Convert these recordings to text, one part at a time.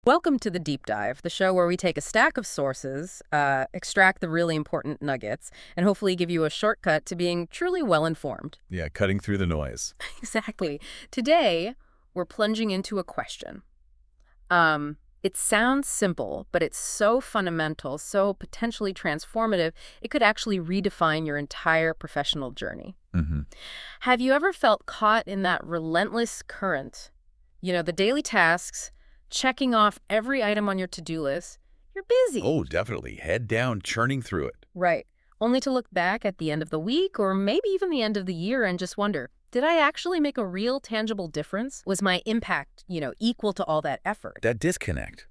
Welcome to the Deep Dive, the show where we take a stack of sources, extract the really important nuggets, and hopefully give you a shortcut to being truly well-informed. Yeah, cutting through the noise. Exactly. Today, we're plunging into a question. It sounds simple, but it's so fundamental, so potentially transformative, it could actually redefine your entire professional journey. Mm-hmm. Have you ever felt caught in that relentless current? You know, the daily tasks, checking off every item on your to-do list. You're busy. Oh, definitely. Head down, churning through it. Right. Only to look back at the end of the week or maybe even the end of the year and just wonder, did I actually make a real tangible difference? Was my impact, equal to all that effort? That disconnect.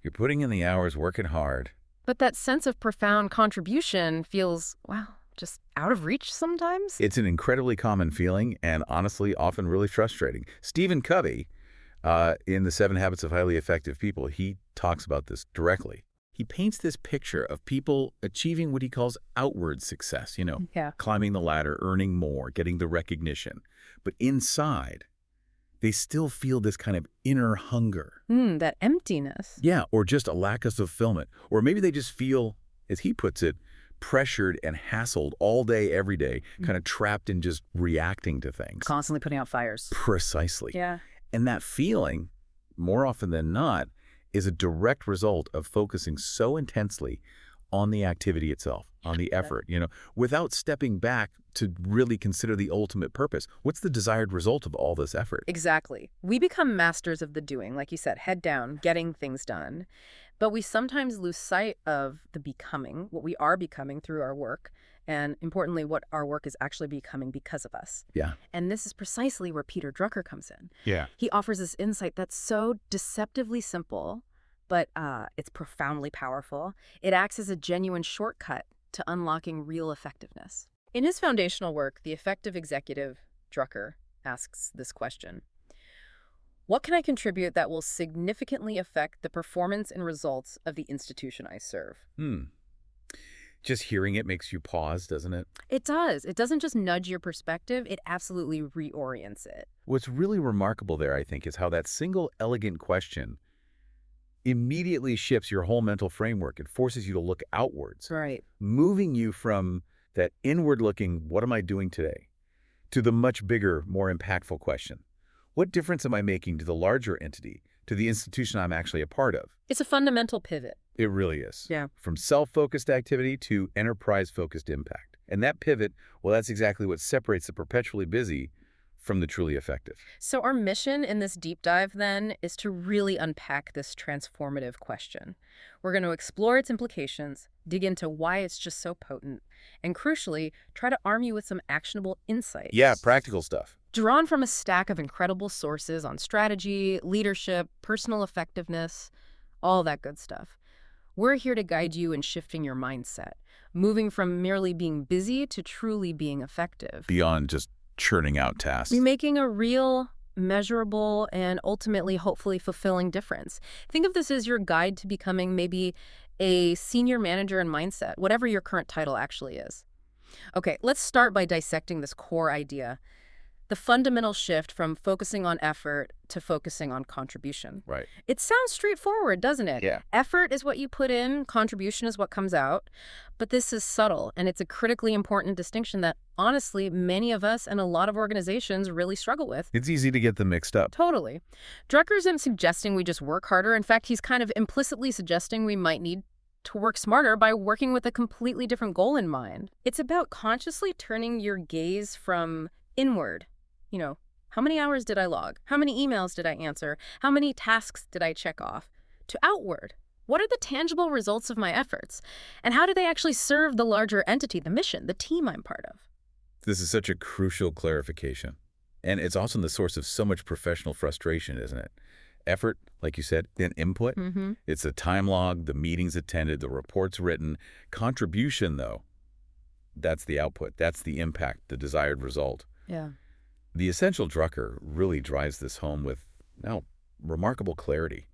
You're putting in the hours, working hard. But that sense of profound contribution feels, just out of reach sometimes. It's an incredibly common feeling and honestly often really frustrating. Stephen Covey, in The 7 Habits of Highly Effective People, he talks about this directly. He paints this picture of people achieving what he calls outward success, Yeah. climbing the ladder, earning more, getting the recognition. But inside, they still feel this kind of inner hunger. That emptiness. Yeah, or just a lack of fulfillment. Or maybe they just feel, as he puts it, pressured and hassled all day, every day, kind of trapped in just reacting to things. Constantly putting out fires. Precisely. Yeah. And that feeling, more often than not, is a direct result of focusing so intensely on the activity itself, on the effort, without stepping back to really consider the ultimate purpose. What's the desired result of all this effort? Exactly. We become masters of the doing, like you said, head down, getting things done. But we sometimes lose sight of the becoming, what we are becoming through our work, and importantly, what our work is actually becoming because of us. Yeah. And this is precisely where Peter Drucker comes in. Yeah. He offers this insight that's so deceptively simple, but it's profoundly powerful. It acts as a genuine shortcut to unlocking real effectiveness. In his foundational work, The Effective Executive, Drucker asks this question. What can I contribute that will significantly affect the performance and results of the institution I serve? Just hearing it makes you pause, doesn't it? It does. It doesn't just nudge your perspective, it absolutely reorients it. What's really remarkable there, I think, is how that single elegant question immediately shifts your whole mental framework. It forces you to look outwards, Right. moving you from that inward-looking, what am I doing today, to the much bigger, more impactful question. What difference am I making to the larger entity, to the institution I'm actually a part of? It's a fundamental pivot. It really is. Yeah. From self-focused activity to enterprise-focused impact. And that pivot, well, that's exactly what separates the perpetually busy from the truly effective. So our mission in this deep dive, then, is to really unpack this transformative question. We're going to explore its implications, dig into why it's just so potent, and crucially, try to arm you with some actionable insights. Yeah, practical stuff. Drawn from a stack of incredible sources on strategy, leadership, personal effectiveness, all that good stuff. We're here to guide you in shifting your mindset, moving from merely being busy to truly being effective. Beyond just churning out tasks. Be making a real, measurable, and ultimately, hopefully, fulfilling difference. Think of this as your guide to becoming maybe a senior manager in mindset, whatever your current title actually is. Okay, let's start by dissecting this core idea. The fundamental shift from focusing on effort to focusing on contribution. Right. It sounds straightforward, doesn't it? Yeah. Effort is what you put in, contribution is what comes out. But this is subtle, and it's a critically important distinction that, honestly, many of us and a lot of organizations really struggle with. It's easy to get them mixed up. Totally. Drucker isn't suggesting we just work harder. In fact, he's kind of implicitly suggesting we might need to work smarter by working with a completely different goal in mind. It's about consciously turning your gaze from inward. How many hours did I log? How many emails did I answer? How many tasks did I check off? To outward. What are the tangible results of my efforts? And how do they actually serve the larger entity, the mission, the team I'm part of? This is such a crucial clarification. And it's also the source of so much professional frustration, isn't it? Effort, like you said, then input. It's the time log, the meetings attended, the reports written. Contribution, though, that's the output. That's the impact, the desired result. Yeah. The essential Drucker really drives this home with, remarkable clarity.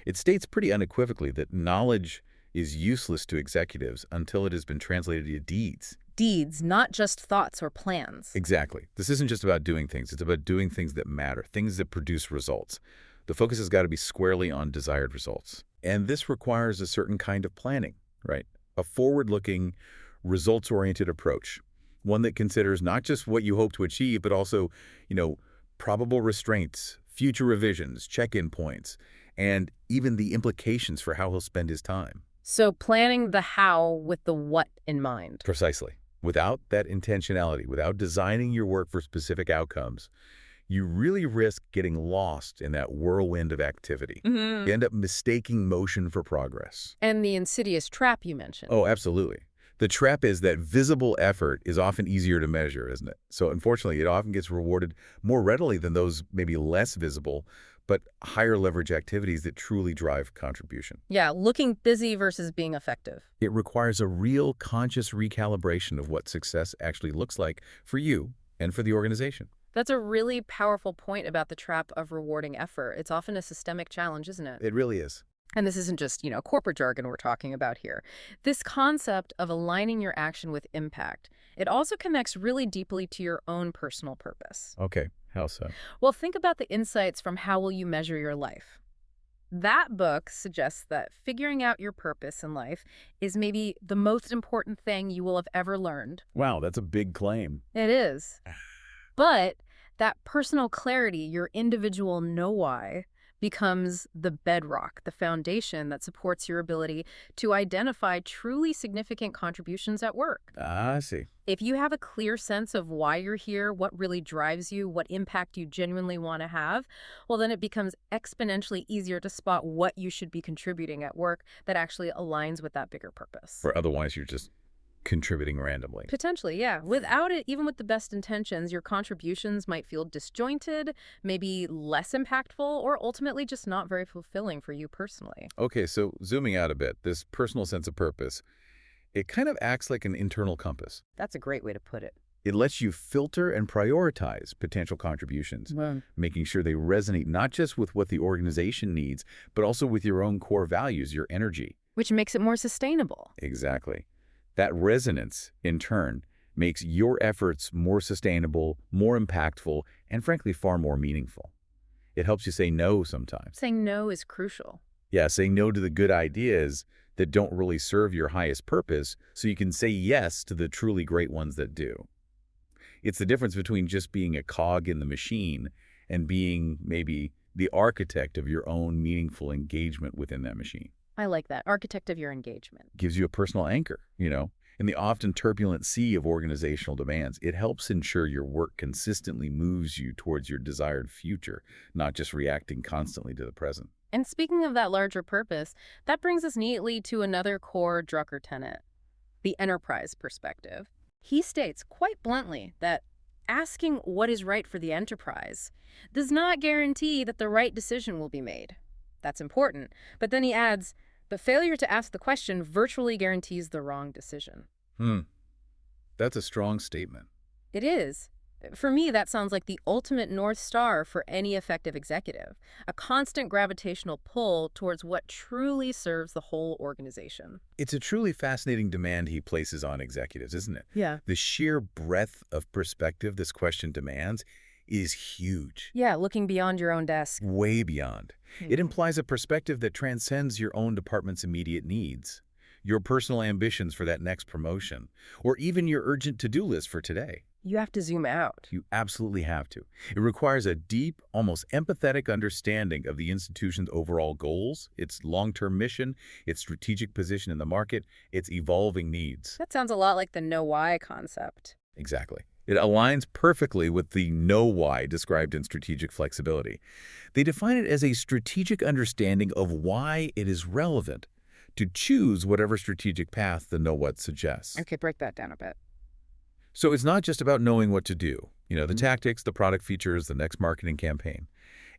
It states pretty unequivocally that knowledge is useless to executives until it has been translated into deeds. Deeds, not just thoughts or plans. Exactly. This isn't just about doing things. It's about doing things that matter, things that produce results. The focus has got to be squarely on desired results. And this requires a certain kind of planning, right? A forward-looking, results-oriented approach. One that considers not just what you hope to achieve, but also, probable restraints, future revisions, check-in points, and even the implications for how he'll spend his time. So planning the how with the what in mind. Precisely. Without that intentionality, without designing your work for specific outcomes, you really risk getting lost in that whirlwind of activity. You end up mistaking motion for progress. And the insidious trap you mentioned. Oh, absolutely. The trap is that visible effort is often easier to measure, isn't it? So unfortunately, it often gets rewarded more readily than those maybe less visible, but higher leverage activities that truly drive contribution. Yeah, looking busy versus being effective. It requires a real conscious recalibration of what success actually looks like for you and for the organization. That's a really powerful point about the trap of rewarding effort. It's often a systemic challenge, isn't it? It really is. And this isn't just, corporate jargon we're talking about here. This concept of aligning your action with impact, it also connects really deeply to your own personal purpose. Okay, how so? Well, think about the insights from How Will You Measure Your Life? That book suggests that figuring out your purpose in life is maybe the most important thing you will have ever learned. Wow, that's a big claim. It is. But that personal clarity, your individual know why, becomes the bedrock, the foundation that supports your ability to identify truly significant contributions at work. Ah, I see. If you have a clear sense of why you're here, what really drives you, what impact you genuinely want to have, well, then it becomes exponentially easier to spot what you should be contributing at work that actually aligns with that bigger purpose. Or otherwise you're just contributing randomly. Potentially, yeah. Without it, even with the best intentions, your contributions might feel disjointed, maybe less impactful, or ultimately just not very fulfilling for you personally. Okay, so zooming out a bit, this personal sense of purpose, it kind of acts like an internal compass. That's a great way to put it. It lets you filter and prioritize potential contributions, making sure they resonate not just with what the organization needs, but also with your own core values, your energy. Which makes it more sustainable. Exactly. That resonance, in turn, makes your efforts more sustainable, more impactful, and frankly, far more meaningful. It helps you say no sometimes. Saying no is crucial. Yeah, saying no to the good ideas that don't really serve your highest purpose so you can say yes to the truly great ones that do. It's the difference between just being a cog in the machine and being maybe the architect of your own meaningful engagement within that machine. I like that. Architect of your engagement. Gives you a personal anchor, In the often turbulent sea of organizational demands, it helps ensure your work consistently moves you towards your desired future, not just reacting constantly to the present. And speaking of that larger purpose, that brings us neatly to another core Drucker tenet, the enterprise perspective. He states quite bluntly that asking what is right for the enterprise does not guarantee that the right decision will be made. That's important. But then he adds, but failure to ask the question virtually guarantees the wrong decision. That's a strong statement. It is. For me, that sounds like the ultimate North Star for any effective executive, a constant gravitational pull towards what truly serves the whole organization. It's a truly fascinating demand he places on executives, isn't it? Yeah. The sheer breadth of perspective this question demands is huge. Yeah, looking beyond your own desk. Way beyond. It implies a perspective that transcends your own department's immediate needs, your personal ambitions for that next promotion, or even your urgent to-do list for today. You have to zoom out. You absolutely have to. It requires a deep, almost empathetic understanding of the institution's overall goals, its long-term mission, its strategic position in the market, its evolving needs. That sounds a lot like the know why concept. Exactly. It aligns perfectly with the know why described in strategic flexibility. They define it as a strategic understanding of why it is relevant to choose whatever strategic path the know what suggests. Okay, break that down a bit. So it's not just about knowing what to do, the tactics, the product features, the next marketing campaign.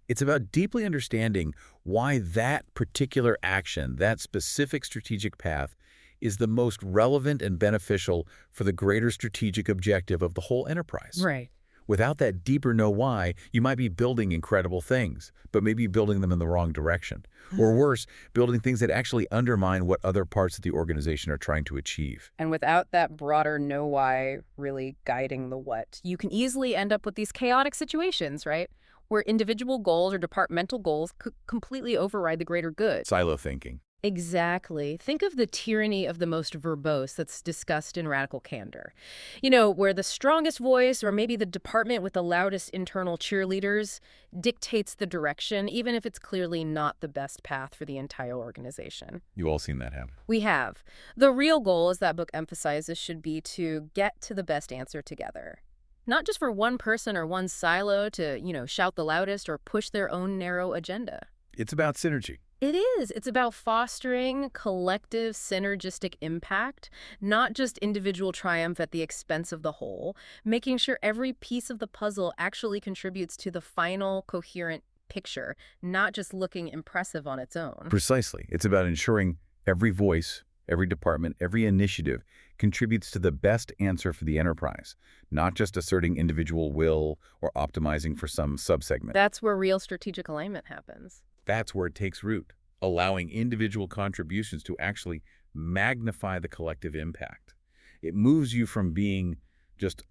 It's about deeply understanding why that particular action, that specific strategic path, is the most relevant and beneficial for the greater strategic objective of the whole enterprise. Right. Without that deeper know why, you might be building incredible things, but maybe building them in the wrong direction. Or worse, building things that actually undermine what other parts of the organization are trying to achieve. And without that broader know why really guiding the what, you can easily end up with these chaotic situations, right? where individual goals or departmental goals could completely override the greater good. Silo thinking. Exactly. Think of the tyranny of the most verbose that's discussed in Radical Candor. Where the strongest voice, or maybe the department with the loudest internal cheerleaders, dictates the direction, even if it's clearly not the best path for the entire organization. You've all seen that happen. We have. The real goal, as that book emphasizes, should be to get to the best answer together. Not just for one person or one silo to, shout the loudest or push their own narrow agenda. It's about synergy. It is. It's about fostering collective synergistic impact, not just individual triumph at the expense of the whole, making sure every piece of the puzzle actually contributes to the final coherent picture, not just looking impressive on its own. Precisely. It's about ensuring every voice, every department, every initiative contributes to the best answer for the enterprise, not just asserting individual will or optimizing for some subsegment. That's where real strategic alignment happens. That's where it takes root, allowing individual contributions to actually magnify the collective impact. It moves you from being just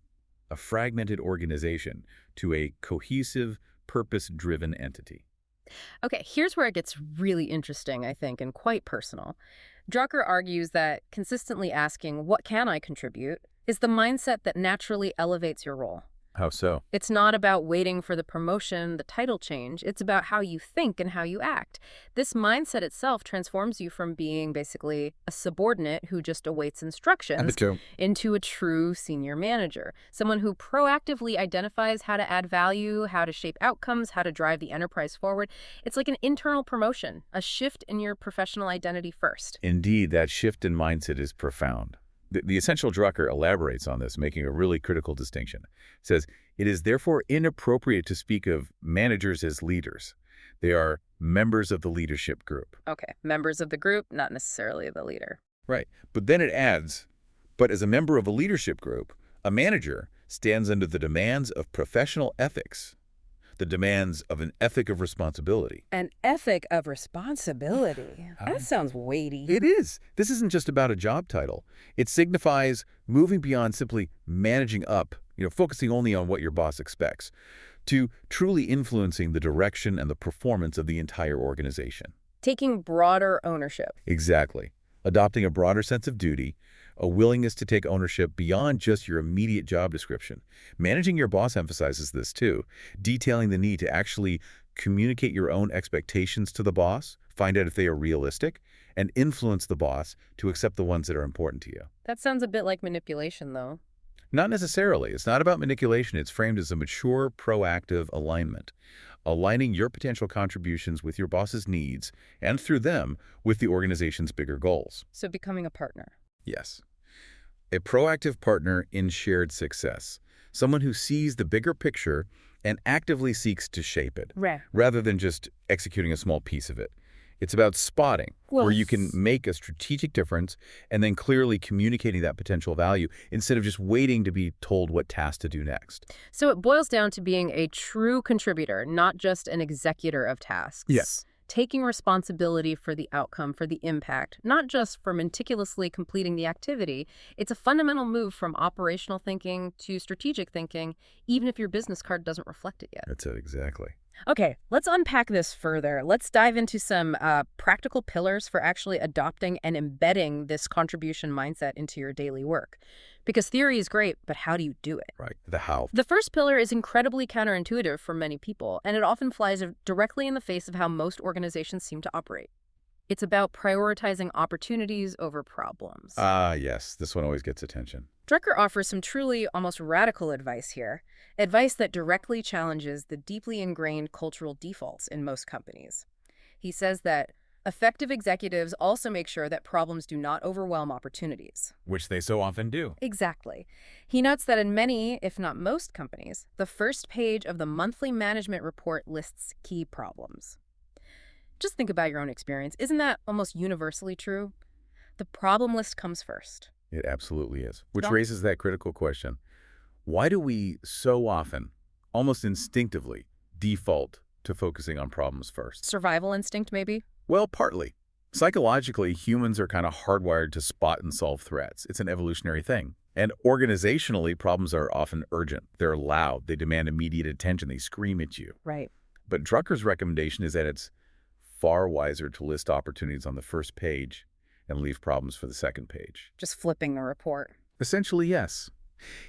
a fragmented organization to a cohesive, purpose-driven entity. Okay, here's where it gets really interesting, I think, and quite personal. Drucker argues that consistently asking, "What can I contribute?" is the mindset that naturally elevates your role. How so? It's not about waiting for the promotion, the title change. It's about how you think and how you act. This mindset itself transforms you from being basically a subordinate who just awaits instructions into a true senior manager, someone who proactively identifies how to add value, how to shape outcomes, how to drive the enterprise forward. It's like an internal promotion, a shift in your professional identity first. Indeed, that shift in mindset is profound. The essential Drucker elaborates on this, making a really critical distinction. It says, it is therefore inappropriate to speak of managers as leaders. They are members of the leadership group. Okay, members of the group, not necessarily the leader. Right. But then it adds, but as a member of a leadership group, a manager stands under the demands of professional ethics, the demands of an ethic of responsibility. An ethic of responsibility? That sounds weighty. It is. This isn't just about a job title. It signifies moving beyond simply managing up, focusing only on what your boss expects, to truly influencing the direction and the performance of the entire organization. Taking broader ownership. Exactly. Adopting a broader sense of duty, a willingness to take ownership beyond just your immediate job description. Managing your boss emphasizes this too, detailing the need to actually communicate your own expectations to the boss, find out if they are realistic, and influence the boss to accept the ones that are important to you. That sounds a bit like manipulation, though. Not necessarily. It's not about manipulation. It's framed as a mature, proactive alignment, aligning your potential contributions with your boss's needs and through them with the organization's bigger goals. So becoming a partner. Yes. A proactive partner in shared success, someone who sees the bigger picture and actively seeks to shape it, rather than just executing a small piece of it. It's about spotting, where you can make a strategic difference and then clearly communicating that potential value instead of just waiting to be told what task to do next. So it boils down to being a true contributor, not just an executor of tasks. Yes. Taking responsibility for the outcome, for the impact, not just for meticulously completing the activity. It's a fundamental move from operational thinking to strategic thinking, even if your business card doesn't reflect it yet. That's it, exactly. Okay, let's unpack this further. Let's dive into some practical pillars for actually adopting and embedding this contribution mindset into your daily work. Because theory is great, but how do you do it? Right, the how. The first pillar is incredibly counterintuitive for many people, and it often flies directly in the face of how most organizations seem to operate. It's about prioritizing opportunities over problems. Yes, this one always gets attention. Drucker offers some truly almost radical advice here, advice that directly challenges the deeply ingrained cultural defaults in most companies. He says that effective executives also make sure that problems do not overwhelm opportunities. Which they so often do. Exactly. He notes that in many, if not most companies, the first page of the monthly management report lists key problems. Just think about your own experience. Isn't that almost universally true? The problem list comes first. It absolutely is. Which raises that critical question. Why do we so often, almost instinctively, default to focusing on problems first? Survival instinct, maybe? Well, partly. Psychologically, humans are kind of hardwired to spot and solve threats. It's an evolutionary thing. And organizationally, problems are often urgent. They're loud. They demand immediate attention. They scream at you. Right. But Drucker's recommendation is that it's far wiser to list opportunities on the first page and leave problems for the second page. Just flipping the report. Essentially, yes.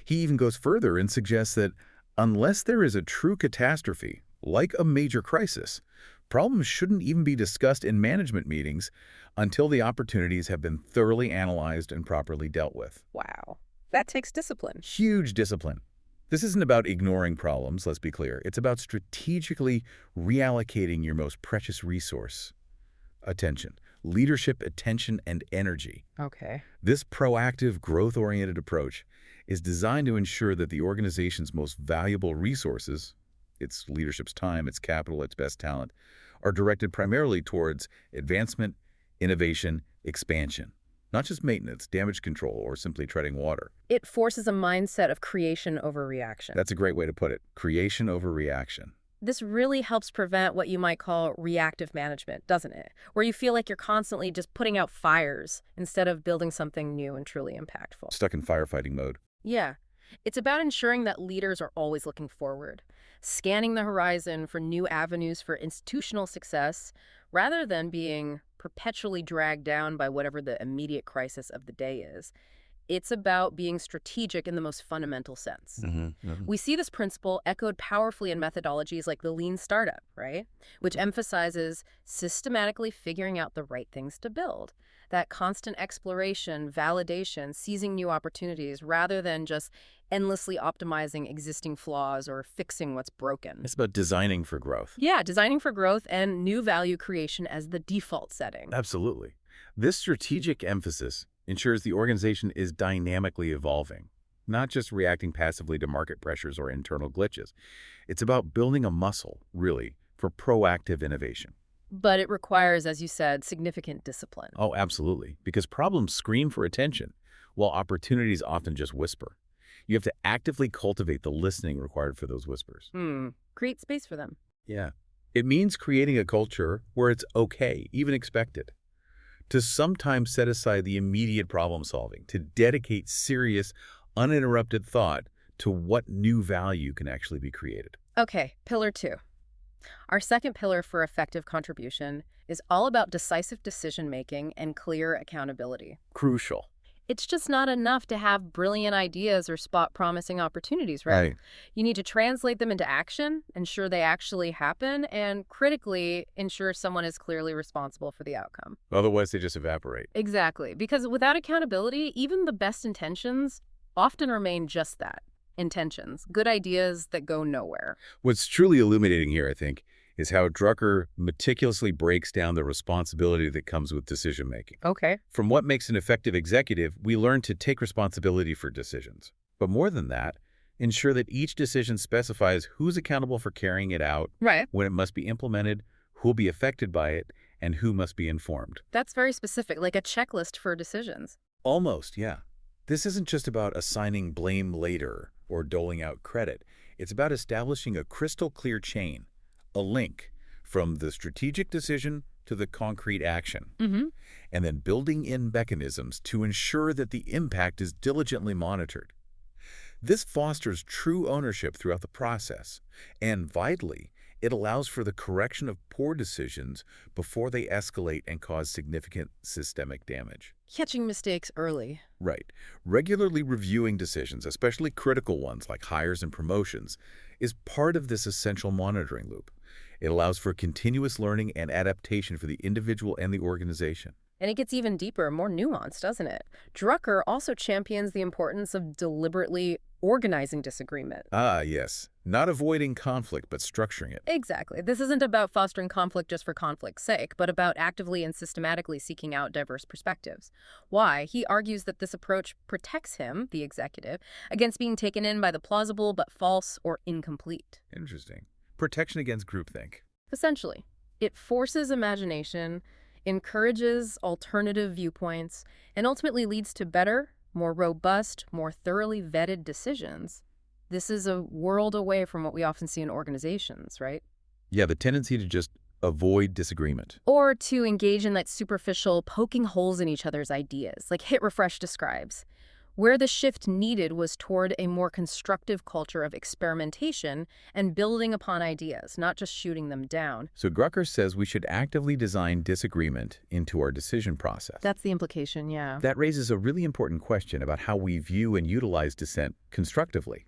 He even goes further and suggests that unless there is a true catastrophe, like a major crisis, problems shouldn't even be discussed in management meetings until the opportunities have been thoroughly analyzed and properly dealt with. Wow. That takes discipline. Huge discipline. This isn't about ignoring problems, let's be clear. It's about strategically reallocating your most precious resource, attention. Leadership, attention, and energy. Okay. This proactive, growth-oriented approach is designed to ensure that the organization's most valuable resources, its leadership's time, its capital, its best talent, are directed primarily towards advancement, innovation, expansion. Not just maintenance, damage control, or simply treading water. It forces a mindset of creation over reaction. That's a great way to put it. Creation over reaction. This really helps prevent what you might call reactive management, doesn't it? Where you feel like you're constantly just putting out fires instead of building something new and truly impactful. Stuck in firefighting mode. Yeah. It's about ensuring that leaders are always looking forward, scanning the horizon for new avenues for institutional success, rather than being perpetually dragged down by whatever the immediate crisis of the day is. It's about being strategic in the most fundamental sense. We see this principle echoed powerfully in methodologies like the lean startup, right? Which emphasizes systematically figuring out the right things to build. That constant exploration, validation, seizing new opportunities, rather than just endlessly optimizing existing flaws or fixing what's broken. It's about designing for growth. Yeah, designing for growth and new value creation as the default setting. Absolutely. This strategic emphasis ensures the organization is dynamically evolving, not just reacting passively to market pressures or internal glitches. It's about building a muscle, really, for proactive innovation. But it requires, as you said, significant discipline. Oh, absolutely, because problems scream for attention, while opportunities often just whisper. You have to actively cultivate the listening required for those whispers. Create space for them. Yeah. It means creating a culture where it's okay, even expected, to sometimes set aside the immediate problem solving, to dedicate serious, uninterrupted thought to what new value can actually be created. Okay, pillar 2. Our second pillar for effective contribution is all about decisive decision-making and clear accountability. Crucial. It's just not enough to have brilliant ideas or spot promising opportunities, right? You need to translate them into action, ensure they actually happen, and critically, ensure someone is clearly responsible for the outcome. Otherwise, they just evaporate. Exactly. Because without accountability, even the best intentions often remain just that, intentions, good ideas that go nowhere. What's truly illuminating here, I think, is how Drucker meticulously breaks down the responsibility that comes with decision-making. Okay. From what makes an effective executive, we learn to take responsibility for decisions. But more than that, ensure that each decision specifies who's accountable for carrying it out, Right. when it must be implemented, who'll be affected by it, and who must be informed. That's very specific, like a checklist for decisions. Almost, yeah. This isn't just about assigning blame later or doling out credit. It's about establishing a crystal clear chain, a link from the strategic decision to the concrete action, and then building in mechanisms to ensure that the impact is diligently monitored. This fosters true ownership throughout the process, and vitally, it allows for the correction of poor decisions before they escalate and cause significant systemic damage. Catching mistakes early. Right. Regularly reviewing decisions, especially critical ones like hires and promotions, is part of this essential monitoring loop. It allows for continuous learning and adaptation for the individual and the organization. And it gets even deeper, more nuanced, doesn't it? Drucker also champions the importance of deliberately organizing disagreement. Ah, yes. Not avoiding conflict, but structuring it. Exactly. This isn't about fostering conflict just for conflict's sake, but about actively and systematically seeking out diverse perspectives. Why? He argues that this approach protects him, the executive, against being taken in by the plausible but false or incomplete. Interesting. Protection against groupthink. Essentially, it forces imagination, encourages alternative viewpoints, and ultimately leads to better, more robust, more thoroughly vetted decisions. This is a world away from what we often see in organizations, right? Yeah, the tendency to just avoid disagreement. Or to engage in that superficial poking holes in each other's ideas, like Hit Refresh describes. Where the shift needed was toward a more constructive culture of experimentation and building upon ideas, not just shooting them down. So Drucker says we should actively design disagreement into our decision process. That's the implication, yeah. That raises a really important question about how we view and utilize dissent constructively.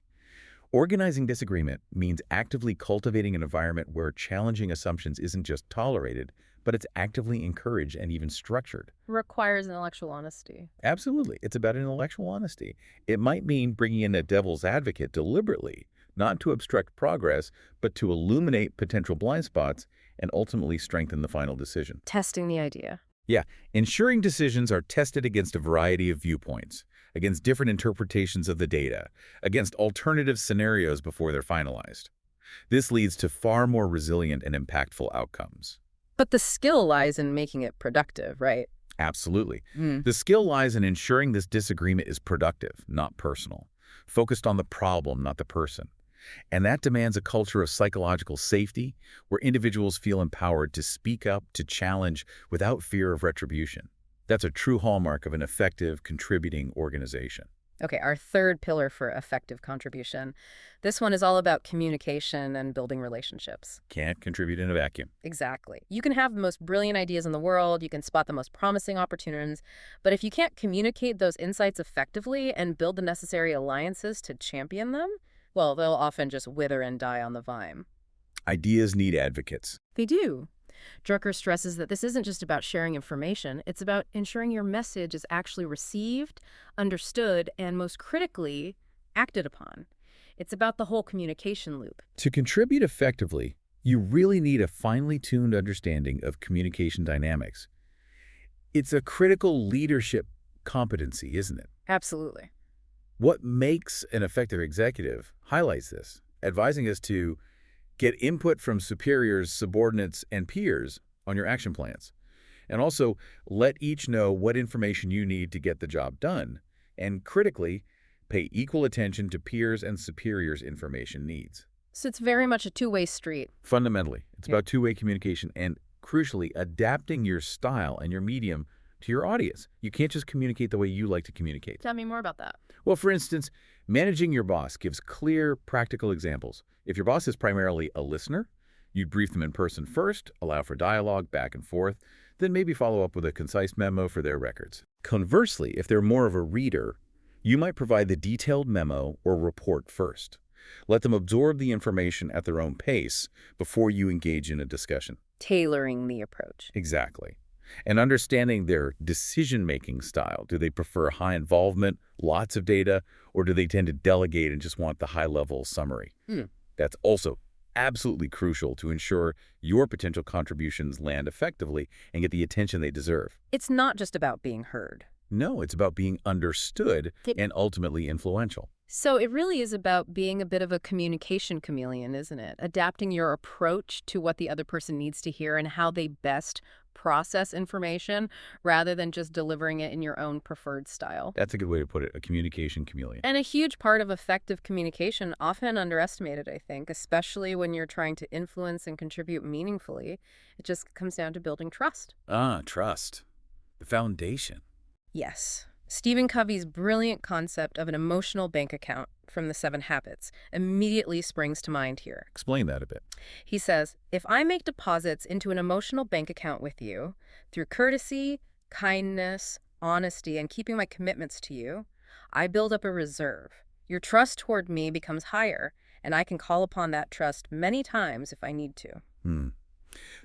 Organizing disagreement means actively cultivating an environment where challenging assumptions isn't just tolerated, but it's actively encouraged and even structured. Requires intellectual honesty. Absolutely. It's about intellectual honesty. It might mean bringing in a devil's advocate deliberately, not to obstruct progress, but to illuminate potential blind spots and ultimately strengthen the final decision. Testing the idea. Yeah, ensuring decisions are tested against a variety of viewpoints, against different interpretations of the data, against alternative scenarios before they're finalized. This leads to far more resilient and impactful outcomes. But the skill lies in making it productive, right? Absolutely. The skill lies in ensuring this disagreement is productive, not personal, focused on the problem, not the person. And that demands a culture of psychological safety where individuals feel empowered to speak up, to challenge without fear of retribution. That's a true hallmark of an effective, contributing organization. Okay, our third pillar for effective contribution. This one is all about communication and building relationships. Can't contribute in a vacuum. Exactly. You can have the most brilliant ideas in the world, you can spot the most promising opportunities, but if you can't communicate those insights effectively and build the necessary alliances to champion them, well, they'll often just wither and die on the vine. Ideas need advocates. They do. Drucker stresses that this isn't just about sharing information, it's about ensuring your message is actually received, understood, and most critically, acted upon. It's about the whole communication loop. To contribute effectively, you really need a finely tuned understanding of communication dynamics. It's a critical leadership competency, isn't it? Absolutely. What makes an effective executive highlights this, advising us to get input from superiors, subordinates, and peers on your action plans. And also, let each know what information you need to get the job done. And critically, pay equal attention to peers' and superiors' information needs. So it's very much a two-way street. Fundamentally, it's about two-way communication and, crucially, adapting your style and your medium to your audience. You can't just communicate the way you like to communicate. Tell me more about that. Well, for instance, managing your boss gives clear, practical examples. If your boss is primarily a listener, you'd brief them in person first, allow for dialogue back and forth, then maybe follow up with a concise memo for their records. Conversely, if they're more of a reader, you might provide the detailed memo or report first. Let them absorb the information at their own pace before you engage in a discussion. Tailoring the approach. Exactly. And understanding their decision-making style. Do they prefer high involvement, lots of data, or do they tend to delegate and just want the high-level summary? That's also absolutely crucial to ensure your potential contributions land effectively and get the attention they deserve. It's not just about being heard. No, it's about being understood and ultimately influential. So it really is about being a bit of a communication chameleon, isn't it? Adapting your approach to what the other person needs to hear and how they best process information rather than just delivering it in your own preferred style. That's a good way to put it, a communication chameleon. And a huge part of effective communication, often underestimated, I think, especially when you're trying to influence and contribute meaningfully, it just comes down to building trust. Trust. The foundation. Yes. Stephen Covey's brilliant concept of an emotional bank account from the 7 Habits immediately springs to mind here. Explain that a bit. He says, if I make deposits into an emotional bank account with you, through courtesy, kindness, honesty, and keeping my commitments to you, I build up a reserve. Your trust toward me becomes higher, and I can call upon that trust many times if I need to.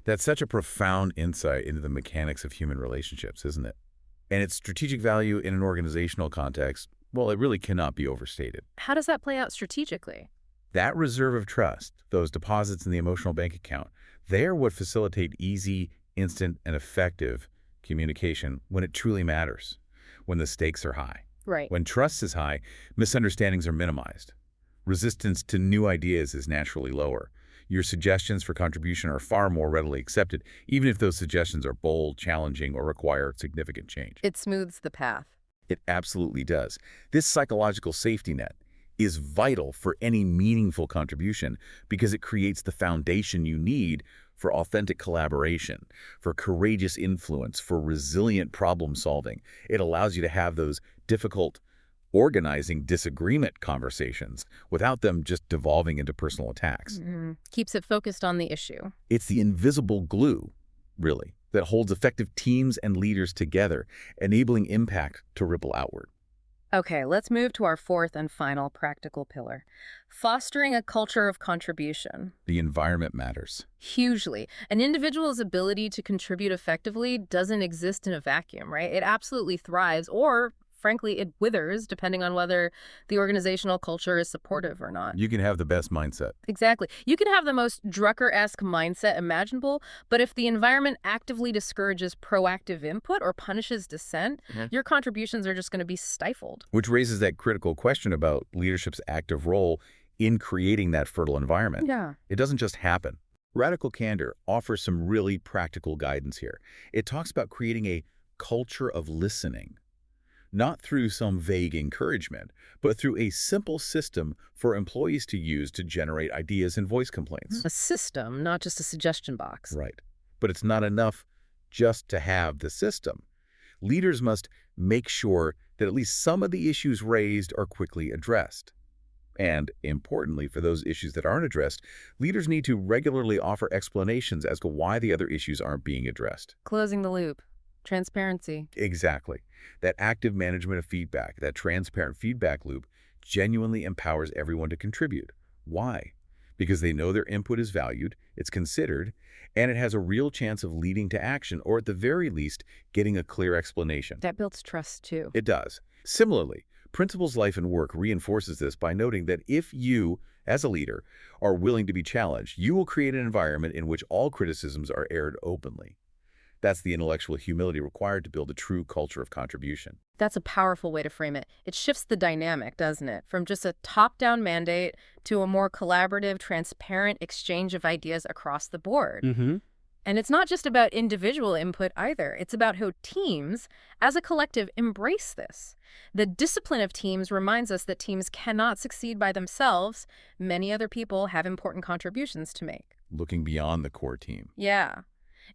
That's such a profound insight into the mechanics of human relationships, isn't it? And its strategic value in an organizational context, well, it really cannot be overstated. How does that play out strategically? That reserve of trust, those deposits in the emotional bank account, they're what facilitate easy, instant, and effective communication when it truly matters, when the stakes are high. Right. When trust is high, misunderstandings are minimized. Resistance to new ideas is naturally lower. Your suggestions for contribution are far more readily accepted, even if those suggestions are bold, challenging, or require significant change. It smooths the path. It absolutely does. This psychological safety net is vital for any meaningful contribution because it creates the foundation you need for authentic collaboration, for courageous influence, for resilient problem solving. It allows you to have those difficult, organizing disagreement conversations without them just devolving into personal attacks. Keeps it focused on the issue. It's the invisible glue, really, that holds effective teams and leaders together, enabling impact to ripple outward. Okay, let's move to our fourth and final practical pillar. Fostering a culture of contribution. The environment matters. Hugely. An individual's ability to contribute effectively doesn't exist in a vacuum, right? It absolutely thrives, or frankly, it withers, depending on whether the organizational culture is supportive or not. You can have the best mindset. Exactly. You can have the most Drucker-esque mindset imaginable, but if the environment actively discourages proactive input or punishes dissent, your contributions are just going to be stifled. Which raises that critical question about leadership's active role in creating that fertile environment. Yeah. It doesn't just happen. Radical Candor offers some really practical guidance here. It talks about creating a culture of listening, not through some vague encouragement, but through a simple system for employees to use to generate ideas and voice complaints. A system, not just a suggestion box. Right. But it's not enough just to have the system. Leaders must make sure that at least some of the issues raised are quickly addressed. And, importantly, for those issues that aren't addressed, leaders need to regularly offer explanations as to why the other issues aren't being addressed. Closing the loop. Transparency. Exactly. That active management of feedback, that transparent feedback loop, genuinely empowers everyone to contribute. Why? Because they know their input is valued, it's considered, and it has a real chance of leading to action, or at the very least, getting a clear explanation. That builds trust, too. It does. Similarly, Principles Life and Work reinforces this by noting that if you, as a leader, are willing to be challenged, you will create an environment in which all criticisms are aired openly. That's the intellectual humility required to build a true culture of contribution. That's a powerful way to frame it. It shifts the dynamic, doesn't it? From just a top-down mandate to a more collaborative, transparent exchange of ideas across the board. And it's not just about individual input either. It's about how teams, as a collective, embrace this. The discipline of teams reminds us that teams cannot succeed by themselves. Many other people have important contributions to make. Looking beyond the core team. Yeah.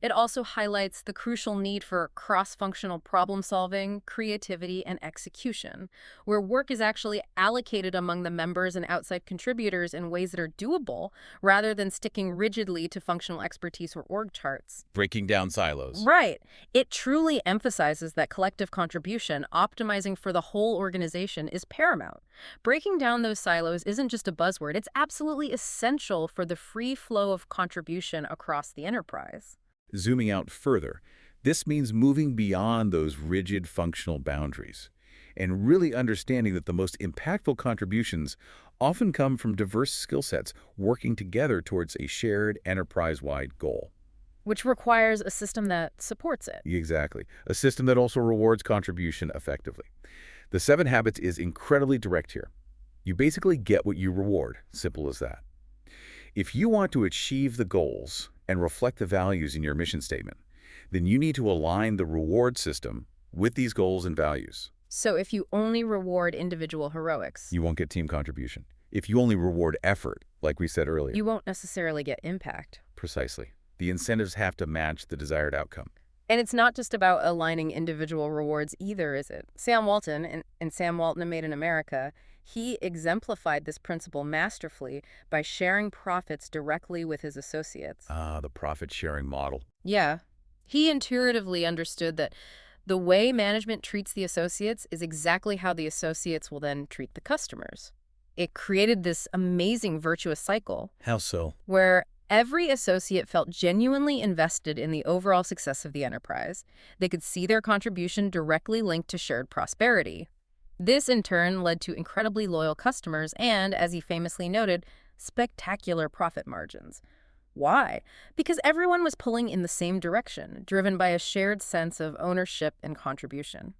It also highlights the crucial need for cross-functional problem-solving, creativity, and execution, where work is actually allocated among the members and outside contributors in ways that are doable, rather than sticking rigidly to functional expertise or org charts. Breaking down silos. Right. It truly emphasizes that collective contribution, optimizing for the whole organization, is paramount. Breaking down those silos isn't just a buzzword. It's absolutely essential for the free flow of contribution across the enterprise. Zooming out further, this means moving beyond those rigid functional boundaries and really understanding that the most impactful contributions often come from diverse skill sets working together towards a shared enterprise-wide goal. Which requires a system that supports it. Exactly. A system that also rewards contribution effectively. The 7 Habits is incredibly direct here. You basically get what you reward. Simple as that. If you want to achieve the goals and reflect the values in your mission statement, then you need to align the reward system with these goals and values. So if you only reward individual heroics, You won't get team contribution. If you only reward effort, like we said earlier. you won't necessarily get impact. Precisely. The incentives have to match the desired outcome. And it's not just about aligning individual rewards either, is it? Sam Walton, in Sam Walton Made in America, he exemplified this principle masterfully by sharing profits directly with his associates. The profit-sharing model. Yeah. He intuitively understood that the way management treats the associates is exactly how the associates will then treat the customers. It created this amazing virtuous cycle How so? where every associate felt genuinely invested in the overall success of the enterprise. They could see their contribution directly linked to shared prosperity. This, in turn, led to incredibly loyal customers and, as he famously noted, spectacular profit margins. Why? Because everyone was pulling in the same direction, driven by a shared sense of ownership and contribution.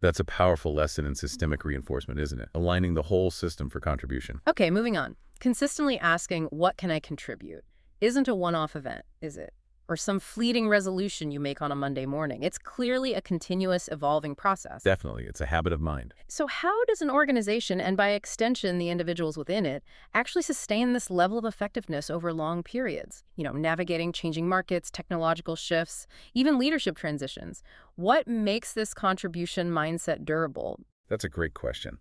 That's a powerful lesson in systemic reinforcement, isn't it? Aligning the whole system for contribution. Okay, moving on. Consistently asking, what can I contribute, isn't a one-off event, is it? Or some fleeting resolution you make on a Monday morning. It's clearly a continuous, evolving process. Definitely. It's a habit of mind. So how does an organization, and by extension the individuals within it, actually sustain this level of effectiveness over long periods? Navigating changing markets, technological shifts, even leadership transitions. What makes this contribution mindset durable? That's a great question.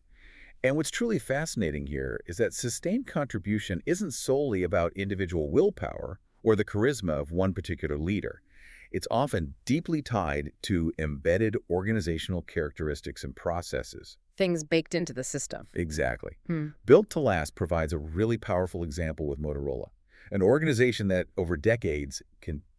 And what's truly fascinating here is that sustained contribution isn't solely about individual willpower or the charisma of one particular leader. It's often deeply tied to embedded organizational characteristics and processes. Things baked into the system. Exactly. Hmm. Built to Last provides a really powerful example with Motorola, an organization that over decades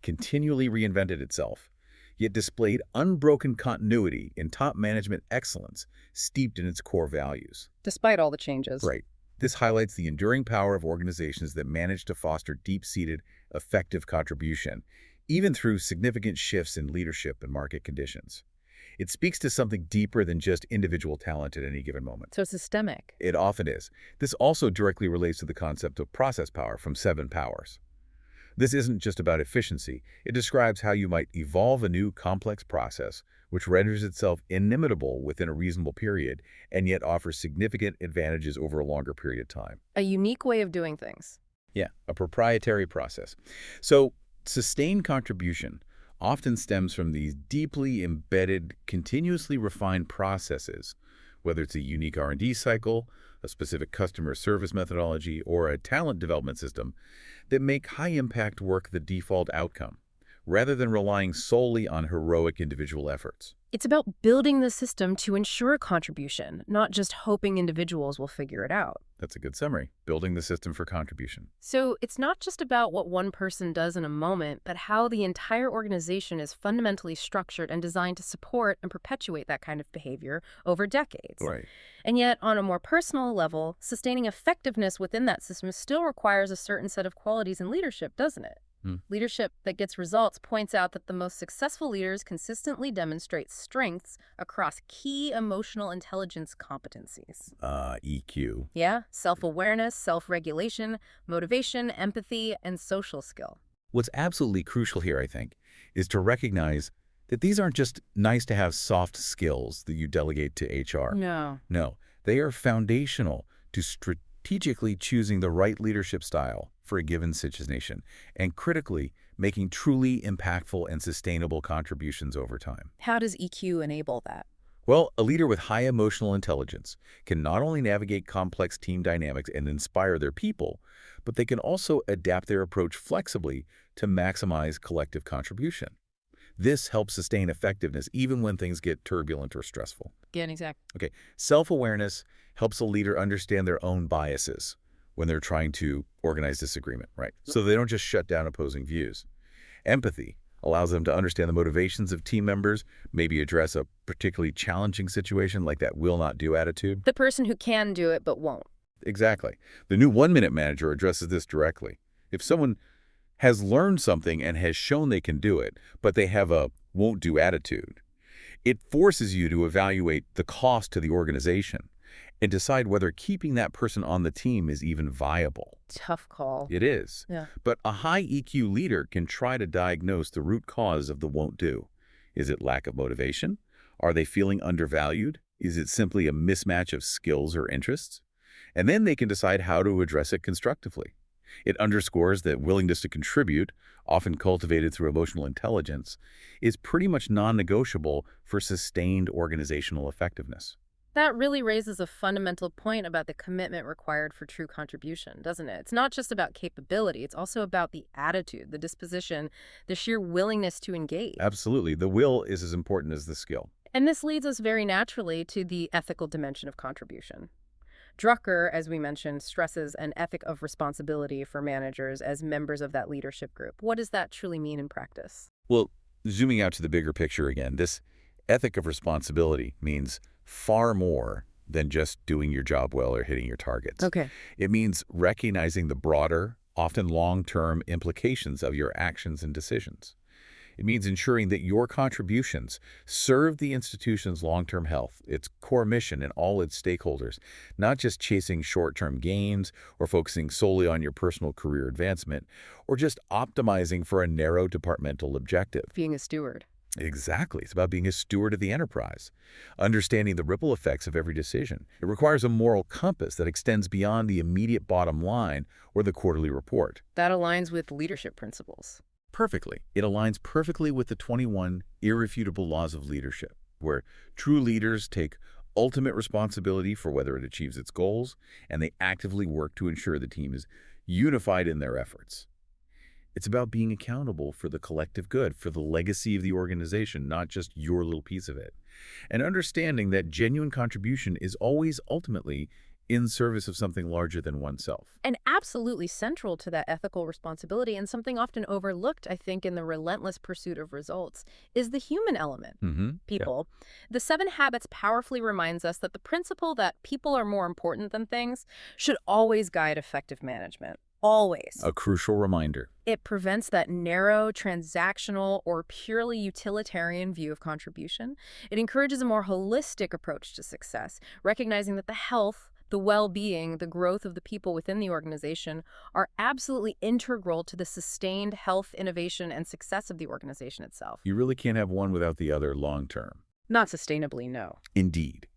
continually reinvented itself, yet displayed unbroken continuity in top management excellence steeped in its core values. Despite all the changes. Right. This highlights the enduring power of organizations that manage to foster deep-seated, effective contribution, even through significant shifts in leadership and market conditions. It speaks to something deeper than just individual talent at any given moment. So systemic. It often is. This also directly relates to the concept of process power from Seven Powers. This isn't just about efficiency. It describes how you might evolve a new complex process which renders itself inimitable within a reasonable period and yet offers significant advantages over a longer period of time. A unique way of doing things. Yeah, a proprietary process. So, sustained contribution often stems from these deeply embedded, continuously refined processes, whether it's a unique R&D cycle, a specific customer service methodology, or a talent development system that make high-impact work the default outcome, rather than relying solely on heroic individual efforts. It's about building the system to ensure contribution, not just hoping individuals will figure it out. That's a good summary. Building the system for contribution. So it's not just about what one person does in a moment, but how the entire organization is fundamentally structured and designed to support and perpetuate that kind of behavior over decades. Right. And yet, on a more personal level, sustaining effectiveness within that system still requires a certain set of qualities in leadership, doesn't it? Leadership that gets results points out that the most successful leaders consistently demonstrate strengths across key emotional intelligence competencies. EQ. Yeah, self-awareness, self-regulation, motivation, empathy, and social skill. What's absolutely crucial here, I think, is to recognize that these aren't just nice-to-have soft skills that you delegate to HR. No, they are foundational to strategically choosing the right leadership style for a given situation, and critically, making truly impactful and sustainable contributions over time. How does EQ enable that? Well, a leader with high emotional intelligence can not only navigate complex team dynamics and inspire their people, but they can also adapt their approach flexibly to maximize collective contribution. This helps sustain effectiveness even when things get turbulent or stressful. Yeah, exactly. Okay, self-awareness helps a leader understand their own biases when they're trying to organize disagreement, right? So they don't just shut down opposing views. Empathy allows them to understand the motivations of team members, maybe address a particularly challenging situation like that will not do attitude. The person who can do it but won't. Exactly. The new one-minute manager addresses this directly. If someone has learned something and has shown they can do it, but they have a won't-do attitude, it forces you to evaluate the cost to the organization and decide whether keeping that person on the team is even viable. Tough call. It is. Yeah. But a high EQ leader can try to diagnose the root cause of the won't do. Is it lack of motivation? Are they feeling undervalued? Is it simply a mismatch of skills or interests? And then they can decide how to address it constructively. It underscores that willingness to contribute, often cultivated through emotional intelligence, is pretty much non-negotiable for sustained organizational effectiveness. That really raises a fundamental point about the commitment required for true contribution, doesn't it? It's not just about capability, it's also about the attitude, the disposition, the sheer willingness to engage. Absolutely. The will is as important as the skill. And this leads us very naturally to the ethical dimension of contribution. Drucker, as we mentioned, stresses an ethic of responsibility for managers as members of that leadership group. What does that truly mean in practice? Well, zooming out to the bigger picture again, this ethic of responsibility means far more than just doing your job well or hitting your targets. Okay. It means recognizing the broader, often long-term implications of your actions and decisions. It means ensuring that your contributions serve the institution's long-term health, its core mission, and all its stakeholders, not just chasing short-term gains or focusing solely on your personal career advancement, or just optimizing for a narrow departmental objective. Being a steward. Exactly. It's about being a steward of the enterprise, understanding the ripple effects of every decision. It requires a moral compass that extends beyond the immediate bottom line or the quarterly report. That aligns with leadership principles. Perfectly. It aligns perfectly with the 21 irrefutable laws of leadership, where true leaders take ultimate responsibility for whether it achieves its goals, and they actively work to ensure the team is unified in their efforts. It's about being accountable for the collective good, for the legacy of the organization, not just your little piece of it. And understanding that genuine contribution is always ultimately in service of something larger than oneself. And absolutely central to that ethical responsibility, and something often overlooked, I think, in the relentless pursuit of results, is the human element. People. The Seven Habits powerfully reminds us that the principle that people are more important than things should always guide effective management. Always. A crucial reminder. It prevents that narrow, transactional, or purely utilitarian view of contribution. It encourages a more holistic approach to success, recognizing that the health, the well-being, the growth of the people within the organization are absolutely integral to the sustained health, innovation, and success of the organization itself. You really can't have one without the other long term. Not sustainably, no. Indeed.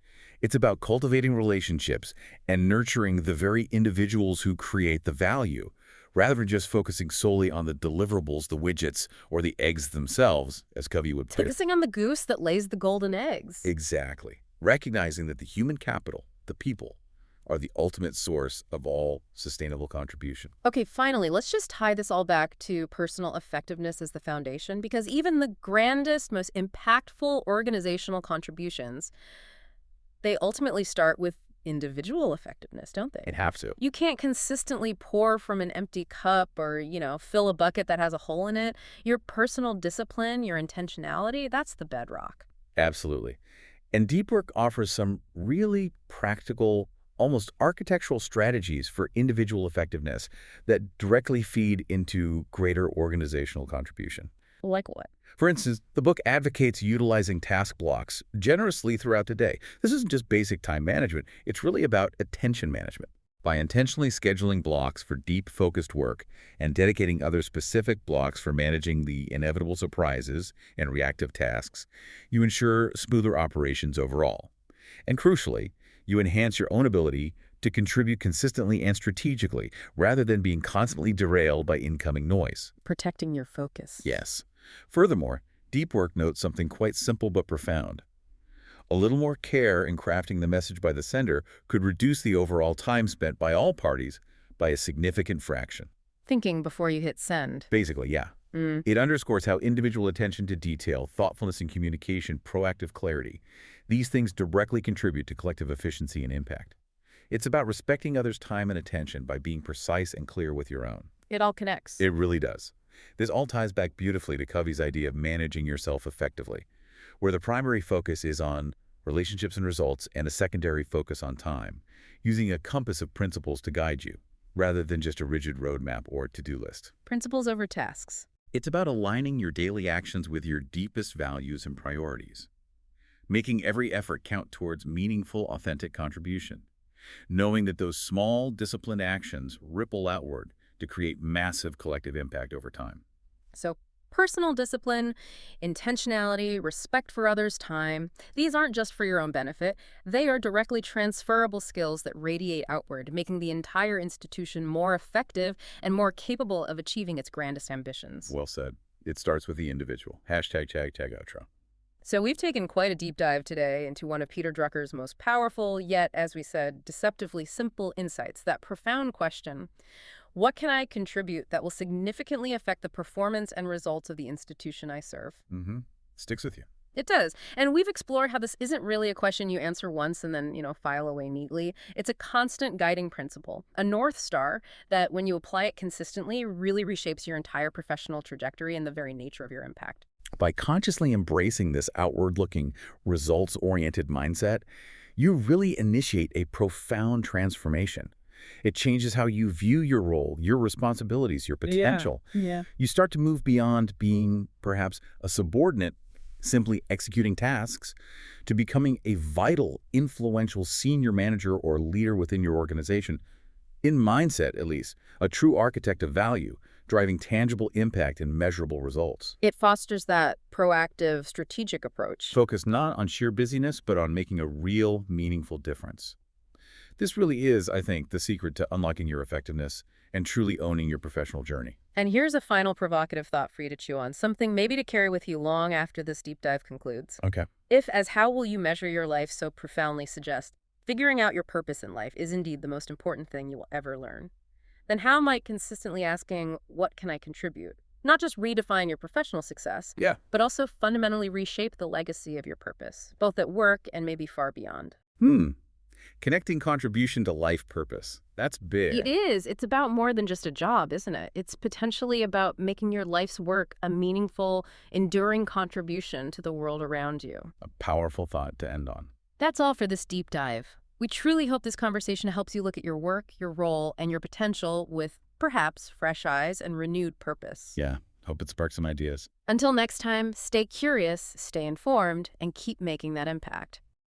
It's about cultivating relationships and nurturing the very individuals who create the value, rather than just focusing solely on the deliverables, the widgets, or the eggs themselves, as Covey would put it. Focusing on the goose that lays the golden eggs. Exactly. Recognizing that the human capital, the people, are the ultimate source of all sustainable contribution. Okay, finally, let's just tie this all back to personal effectiveness as the foundation, because even the grandest, most impactful organizational contributions, they ultimately start with individual effectiveness, don't they? It'd have to. You can't consistently pour from an empty cup or, fill a bucket that has a hole in it. Your personal discipline, your intentionality, that's the bedrock. Absolutely. And deep work offers some really practical, almost architectural strategies for individual effectiveness that directly feed into greater organizational contribution. Like what? For instance, the book advocates utilizing task blocks generously throughout the day. This isn't just basic time management. It's really about attention management. By intentionally scheduling blocks for deep, focused work and dedicating other specific blocks for managing the inevitable surprises and reactive tasks, you ensure smoother operations overall. And crucially, you enhance your own ability to contribute consistently and strategically, rather than being constantly derailed by incoming noise. Protecting your focus. Yes. Furthermore, deep work notes something quite simple but profound. A little more care in crafting the message by the sender could reduce the overall time spent by all parties by a significant fraction. Thinking before you hit send. Basically, yeah. It underscores how individual attention to detail, thoughtfulness in communication, proactive clarity, these things directly contribute to collective efficiency and impact. It's about respecting others' time and attention by being precise and clear with your own. It all connects. It really does. This all ties back beautifully to Covey's idea of managing yourself effectively, where the primary focus is on relationships and results and a secondary focus on time, using a compass of principles to guide you, rather than just a rigid roadmap or to-do list. Principles over tasks. It's about aligning your daily actions with your deepest values and priorities, making every effort count towards meaningful, authentic contribution, knowing that those small, disciplined actions ripple outward to create massive collective impact over time. So personal discipline, intentionality, respect for others' time, these aren't just for your own benefit. They are directly transferable skills that radiate outward, making the entire institution more effective and more capable of achieving its grandest ambitions. Well said. It starts with the individual. Hashtag tag outro. So we've taken quite a deep dive today into one of Peter Drucker's most powerful, yet, as we said, deceptively simple insights, that profound question: what can I contribute that will significantly affect the performance and results of the institution I serve? Sticks with you. It does. And we've explored how this isn't really a question you answer once and then, file away neatly. It's a constant guiding principle, a North Star that, when you apply it consistently, really reshapes your entire professional trajectory and the very nature of your impact. By consciously embracing this outward-looking, results-oriented mindset, you really initiate a profound transformation. It changes how you view your role, your responsibilities, your potential. Yeah. You start to move beyond being perhaps a subordinate, simply executing tasks, to becoming a vital, influential senior manager or leader within your organization. In mindset, at least, a true architect of value, driving tangible impact and measurable results. It fosters that proactive, strategic approach. Focused not on sheer busyness, but on making a real, meaningful difference. This really is, I think, the secret to unlocking your effectiveness and truly owning your professional journey. And here's a final provocative thought for you to chew on, something maybe to carry with you long after this deep dive concludes. Okay. If, as how will you measure your life so profoundly suggests, figuring out your purpose in life is indeed the most important thing you will ever learn, then how might consistently asking, what can I contribute, not just redefine your professional success, Yeah. but also fundamentally reshape the legacy of your purpose, both at work and maybe far beyond? Connecting contribution to life purpose. That's It big. is. It's about more than just a job, isn't it? It's potentially about making your life's work a meaningful, enduring contribution to the world around you. A powerful thought to end on. That's all for this deep dive. We truly hope this conversation helps you look at your work, your role, and your potential with perhaps fresh eyes and renewed purpose. Yeah. Hope it sparks some ideas. Until next time, stay curious, stay informed, and keep making that impact.